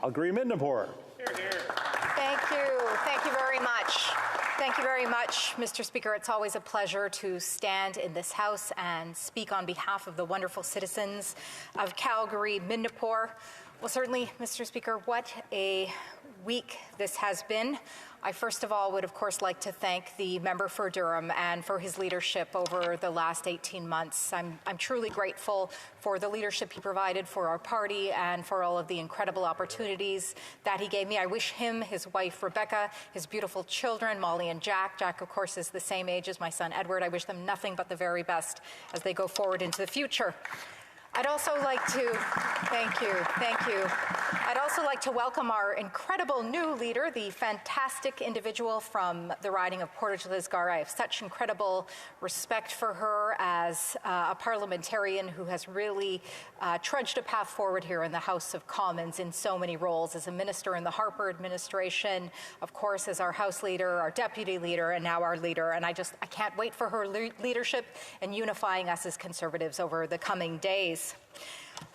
Calgary Midnapore. Thank you. Thank you very much. Thank you very much, Mr. Speaker. It's always a pleasure to stand in this House and speak on behalf of the wonderful citizens of Calgary Midnapore. Well, certainly, Mr. Speaker, what a week this has been. I first of all would, of course, like to thank the member for Durham and for his leadership over the last 18 months. I'm truly grateful for the leadership he provided for our party and for all of the incredible opportunities that he gave me. I wish him, his wife, Rebecca, his beautiful children, Molly and Jack. Jack, of course, is the same age as my son, Edward. I wish them nothing but the very best as they go forward into the future. I'd also like to, thank you. I'd also like to welcome our incredible new leader, the fantastic individual from the riding of Portage-Lisgar. I have such incredible respect for her as a parliamentarian who has really trudged a path forward here in the House of Commons in so many roles, as a minister in the Harper administration, of course, as our House leader, our deputy leader, and now our leader. And I can't wait for her leadership in unifying us as Conservatives over the coming days.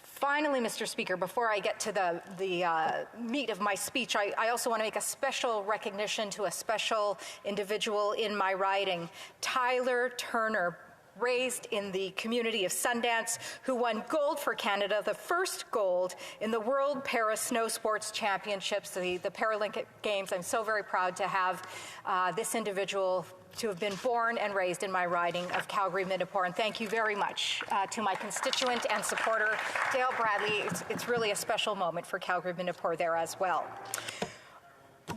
Finally, Mr. Speaker, before I get to the meat of my speech, I also want to make a special recognition to a special individual in my riding, Tyler Turner, raised in the community of Sundance, who won gold for Canada, the first gold in the World Para Snow Sports Championships, the Paralympic Games. I'm so very proud to have this individual to have been born and raised in my riding of Calgary Midnapore. And thank you very much to my constituent and supporter, Dale Bradley. It's really a special moment for Calgary Midnapore there as well.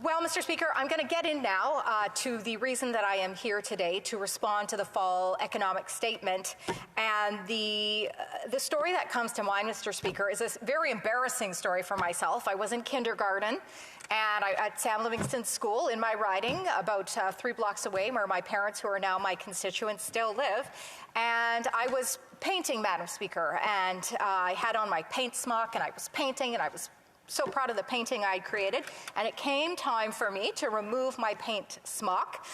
Well, Mr. Speaker, I'm going to get in now to the reason that I am here today to respond to the fall economic statement. And the story that comes to mind, Mr. Speaker, is a very embarrassing story for myself. I was in kindergarten and at Sam Livingston School in my riding, about 3 blocks away, where my parents, who are now my constituents, still live. And I was painting, Madam Speaker, and I had on my paint smock, and I was painting, and I was so proud of the painting I created, and it came time for me to remove my paint smock.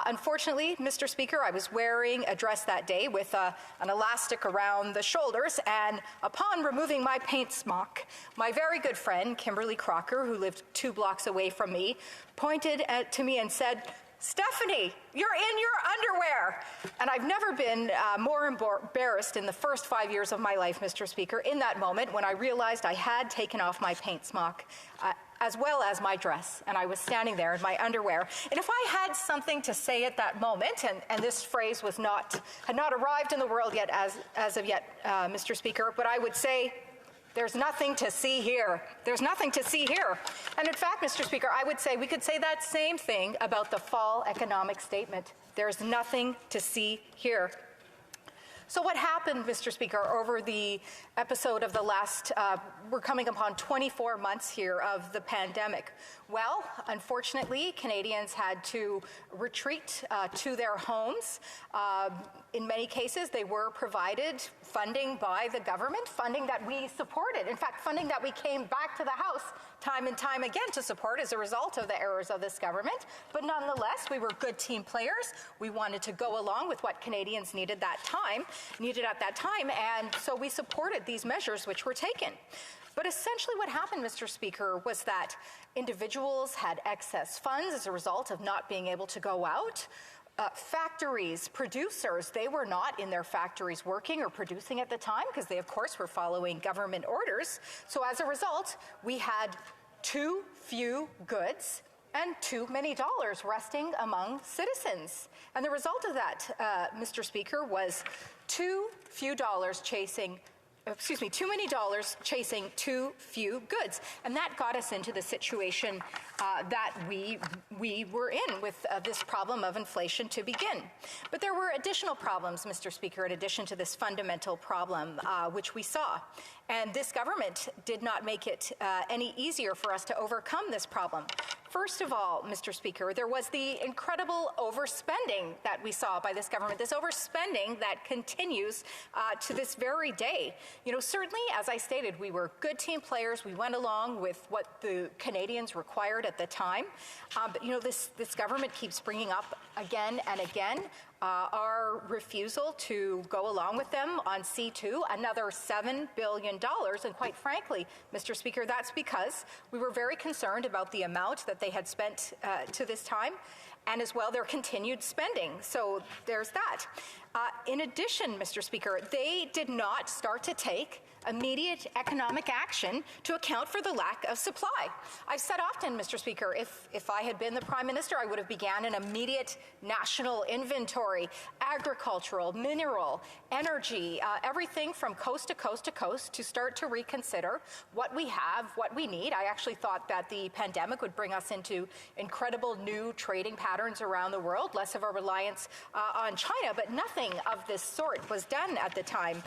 Unfortunately, Mr. Speaker, I was wearing a dress that day with an elastic around the shoulders, and upon removing my paint smock, my very good friend, Kimberly Crocker, who lived 2 blocks away from me, pointed to me and said, "Stephanie, you're in your underwear." And I've never been more embarrassed in the first 5 years of my life, Mr. Speaker, in that moment when I realized I had taken off my paint smock, as well as my dress, and I was standing there in my underwear. And if I had something to say at that moment, and this phrase had not arrived in the world yet as of yet, Mr. Speaker, but I would say, "There's nothing to see here. There's nothing to see here." And in fact, Mr. Speaker, I would say we could say that same thing about the fall economic statement. There's nothing to see here. So what happened, Mr. Speaker, over the episode of the last, we're coming upon 24 months here of the pandemic? Well, unfortunately, Canadians had to retreat to their homes. In many cases, they were provided funding by the government, funding that we supported. In fact, funding that we came back to the House time and time again to support as a result of the errors of this government. But nonetheless, we were good team players. We wanted to go along with what Canadians needed at that time, and so we supported these measures which were taken. But essentially what happened, Mr. Speaker, was that individuals had excess funds as a result of not being able to go out. Factories, producers, they were not in their factories working or producing at the time because they, of course, were following government orders. So as a result, we had too few goods and too many dollars resting among citizens. And the result of that, Mr. Speaker, was too many dollars chasing too few goods. And that got us into the situation that we were in with this problem of inflation to begin. But there were additional problems, Mr. Speaker, in addition to this fundamental problem, which we saw. And this government did not make it any easier for us to overcome this problem. First of all, Mr. Speaker, there was the incredible overspending that we saw by this government, this overspending that continues to this very day. You know, certainly, as I stated, we were good team players. We went along with what the Canadians required at the time. But, you know, this government keeps bringing up again and again our refusal to go along with them on C-2, another $7 billion. And quite frankly, Mr. Speaker, that's because we were very concerned about the amount that they had spent to this time, and as well their continued spending. So there's that. In addition, Mr. Speaker, they did not start to take immediate economic action to account for the lack of supply. I've said often, Mr. Speaker, if I had been the Prime Minister, I would have began an immediate national inventory, agricultural, mineral, energy, everything from coast to coast to coast, to start to reconsider what we have, what we need. I actually thought that the pandemic would bring us into incredible new trading patterns around the world, less of a reliance on China, but nothing of this sort was done at the time,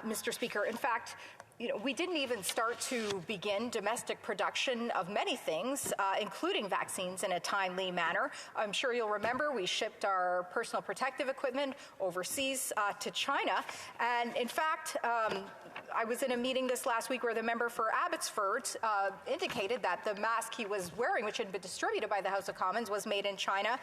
Mr. Speaker. In fact, we didn't even start to begin domestic production of many things, including vaccines, in a timely manner. I'm sure you'll remember we shipped our personal protective equipment overseas to China. And in fact, I was in a meeting this last week where the member for Abbotsford indicated that the mask he was wearing, which had been distributed by the House of Commons, was made in China.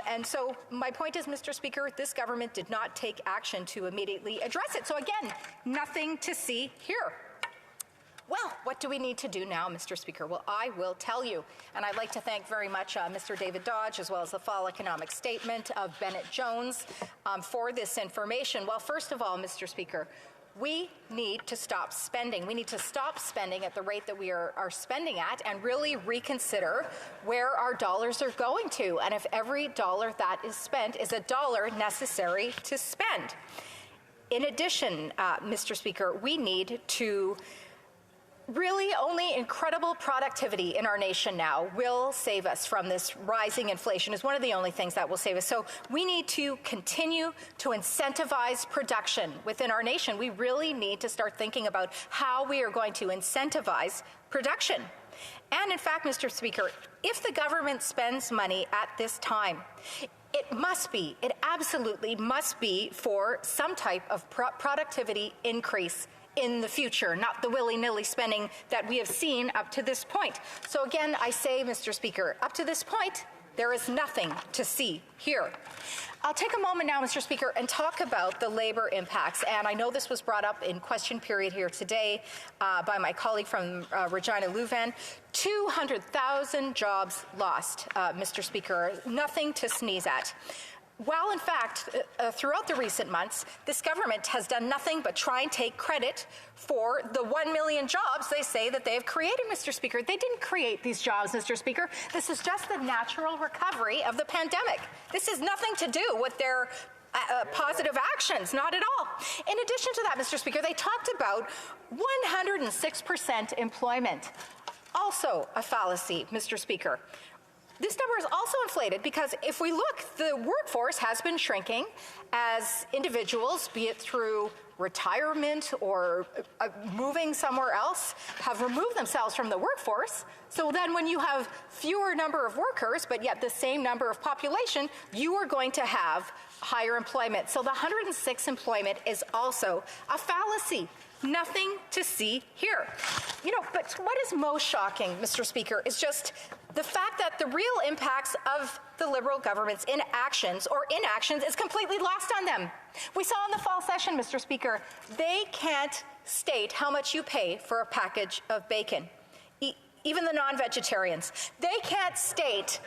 And so my point is, Mr. Speaker, this government did not take action to immediately address it. So again, nothing to see here. Well, what do we need to do now, Mr. Speaker? Well, I will tell you. And I'd like to thank very much Mr. David Dodge, as well as the Fall Economic Statement of Bennett Jones for this information. Well, first of all, Mr. Speaker, we need to stop spending. We need to stop spending at the rate that we are spending at, and really reconsider where our dollars are going to, and if every dollar that is spent is a dollar necessary to spend. In addition, Mr. Speaker, we need to really only incredible productivity in our nation now will save us from this rising inflation, is one of the only things that will save us. So we need to continue to incentivize production within our nation. We really need to start thinking about how we are going to incentivize production. And in fact, Mr. Speaker, if the government spends money at this time, it absolutely must be for some type of productivity increase in the future, not the willy-nilly spending that we have seen up to this point. So again, I say, Mr. Speaker, up to this point, there is nothing to see here. I'll take a moment now, Mr. Speaker, and talk about the labor impacts. And I know this was brought up in question period here today by my colleague from Regina Louvain. 200,000 jobs lost, Mr. Speaker, nothing to sneeze at. While, in fact, throughout the recent months, this government has done nothing but try and take credit for the 1 million jobs they say that they have created, Mr. Speaker. They didn't create these jobs, Mr. Speaker. This is just the natural recovery of the pandemic. This has nothing to do with their positive actions, not at all. In addition to that, Mr. Speaker, they talked about 106% employment. Also a fallacy, Mr. Speaker. This number is also inflated because if we look, the workforce has been shrinking as individuals, be it through retirement or moving somewhere else, have removed themselves from the workforce. So then when you have fewer number of workers, but yet the same number of population, you are going to have higher employment. So the 106 employment is also a fallacy. Nothing to see here. But what is most shocking, Mr. Speaker, is just the fact that the real impacts of the Liberal government's inactions or inactions is completely lost on them. We saw in the fall session, Mr. Speaker, they can't state how much you pay for a package of bacon. Even the non-vegetarians. They can't state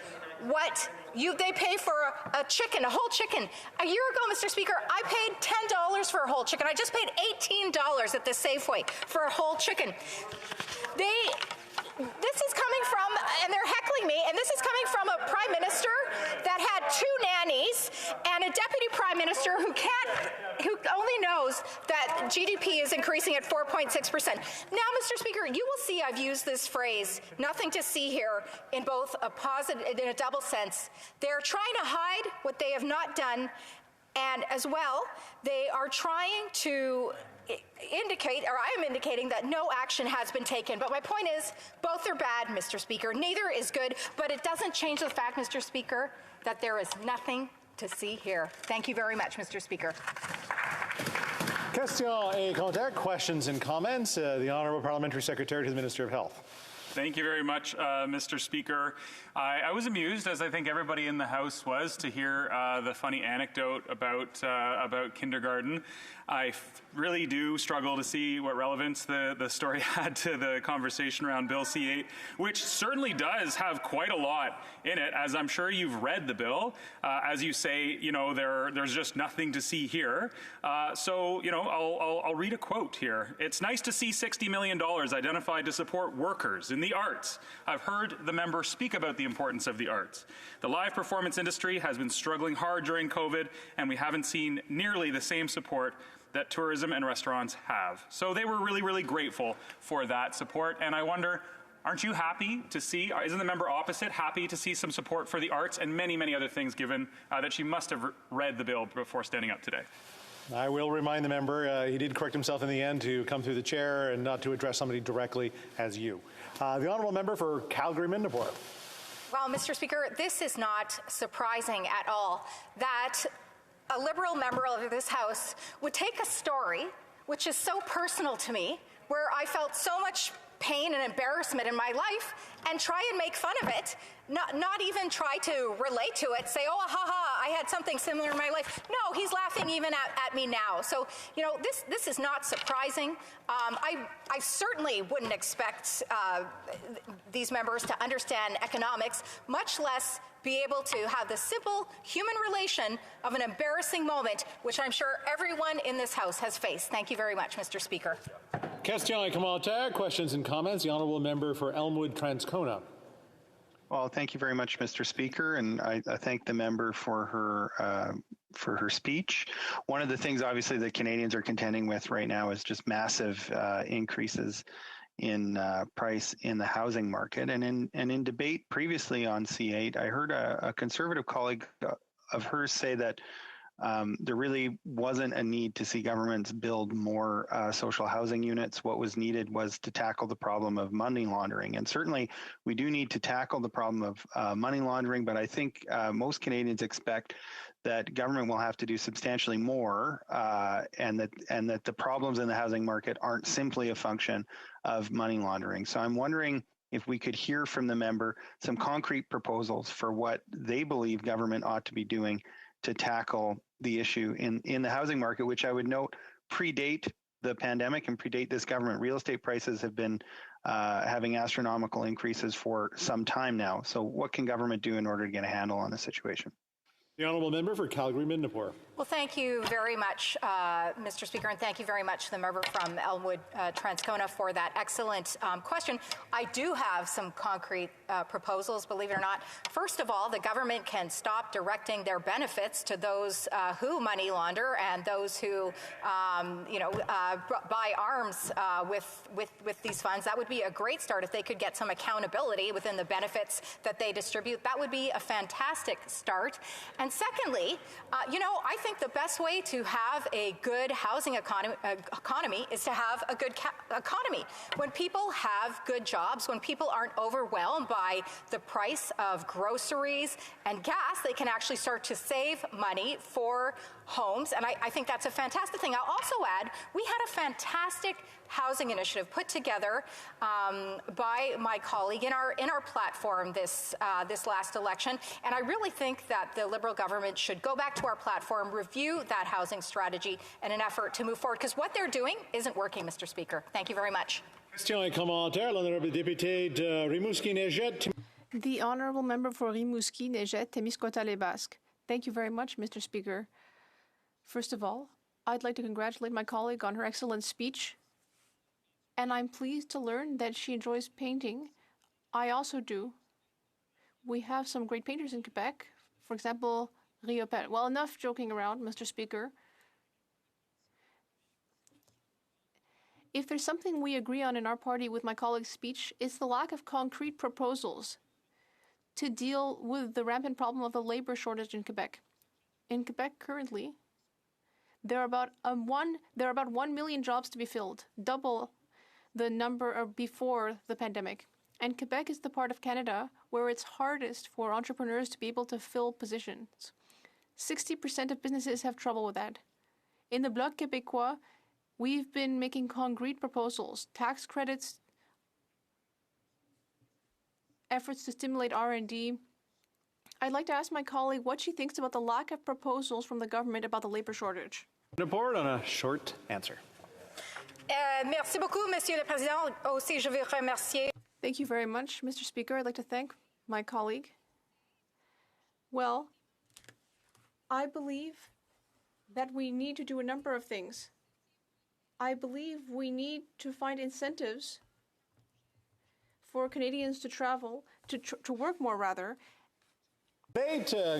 what they pay for a chicken, a whole chicken. A year ago, Mr. Speaker, I paid $10 for a whole chicken. I just paid $18 at the Safeway for a whole chicken. This is coming from, and they're heckling me, and this is coming from a prime minister that had 2 nannies and a deputy prime minister who only knows that GDP is increasing at 4.6%. Now, Mr. Speaker, you will see I've used this phrase, nothing to see here, in both a positive and a double sense. They're trying to hide what they have not done, and as well, they are trying to indicate, or I am indicating, that no action has been taken. But my point is, both are bad, Mr. Speaker. Neither is good, but it doesn't change the fact, Mr. Speaker, that there is nothing to see here. Thank you very much, Mr. Speaker. Question et commentaire, questions and comments. The Honourable Parliamentary Secretary to the Minister of Health. Thank you very much, Mr. Speaker. I was amused, as I think everybody in the House was, to hear the funny anecdote about kindergarten. I really do struggle to see what relevance the story had to the conversation around Bill C-8, which certainly does have quite a lot in it, as I'm sure you've read the bill. As you say, there's just nothing to see here. I'll read a quote here. "It's nice to see $60 million identified to support workers in the arts. I've heard the member speak about the importance of the arts. The live performance industry has been struggling hard during COVID, and we haven't seen nearly the same support that tourism and restaurants have." So they were really, really grateful for that support. And I wonder, aren't you happy to see, isn't the member opposite happy to see some support for the arts and many, many other things, given that she must have read the bill before standing up today? I will remind the member, he did correct himself in the end to come through the chair and not to address somebody directly as you. The honourable member for Calgary-Mindapore. Well, Mr. Speaker, this is not surprising at all that a Liberal member of this House would take a story which is so personal to me, where I felt so much pain and embarrassment in my life, and try and make fun of it, not even try to relate to it, say, oh, ha, I had something similar in my life. No, he's laughing even at me now. So, this is not surprising. I certainly wouldn't expect these members to understand economics, much less be able to have the simple human relation of an embarrassing moment, which I'm sure everyone in this House has faced. Thank you very much, Mr. Speaker. Question and commentaire, questions and comments. The honourable member for Elmwood-Transcona. Well, thank you very much, Mr. Speaker, and I thank the member for her speech. One of the things, obviously, that Canadians are contending with right now is just massive increases in price in the housing market. And in debate previously on C-8, I heard a Conservative colleague of hers say that there really wasn't a need to see governments build more social housing units. What was needed was to tackle the problem of money laundering. And certainly we do need to tackle the problem of money laundering, but I think most Canadians expect that government will have to do substantially more, and that the problems in the housing market aren't simply a function of money laundering. So I'm wondering if we could hear from the member some concrete proposals for what they believe government ought to be doing to tackle the issue in the housing market, which I would note predate the pandemic and predate this government. Real estate prices have been having astronomical increases for some time now. So what can government do in order to get a handle on the situation? The honourable member for Calgary-Mindapore. Well, thank you very much, Mr. Speaker, and thank you very much to the member from Elmwood-Transcona for that excellent question. I do have some concrete proposals, believe it or not. First of all, the government can stop directing their benefits to those who money launder and those who, buy arms with these funds. That would be a great start if they could get some accountability within the benefits that they distribute. That would be a fantastic start. And secondly, I think the best way to have a good housing economy is to have a good economy. When people have good jobs, when people aren't overwhelmed by the price of groceries and gas, they can actually start to save money for homes. And I think that's a fantastic thing. I'll also add, we had a fantastic housing initiative put together by my colleague in our platform this last election. And I really think that the Liberal government should go back to our platform, review that housing strategy in an effort to move forward, because what they're doing isn't working, Mr. Speaker. Thank you very much. Question et commentaire, l'honorable député de Rimouski-Neigette. The honourable member for Rimouski-Neigette, Témiscouata-les-Basques. Thank you very much, Mr. Speaker. First of all, I'd like to congratulate my colleague on her excellent speech. And I'm pleased to learn that she enjoys painting. I also do. We have some great painters in Quebec. For example, Rio Pet. Well, enough joking around, Mr. Speaker. If there's something we agree on in our party with my colleague's speech, it's the lack of concrete proposals to deal with the rampant problem of the labor shortage in Quebec. In Quebec currently, there are about 1 million jobs to be filled, double the number of before the pandemic. And Quebec is the part of Canada where it's hardest for entrepreneurs to be able to fill positions. 60% of businesses have trouble with that. In the Bloc Québécois, we've been making concrete proposals, tax credits efforts to stimulate R&D, I'd like to ask my colleague what she thinks about the lack of proposals from the government about the labor shortage. Report on a short answer. Merci beaucoup, Monsieur le Président. Aussi, je veux remercier. Thank you very much, Mr. Speaker. I'd like to thank my colleague. Well, I believe that we need to do a number of things. I believe we need to find incentives for Canadians to travel, to work more rather. Debate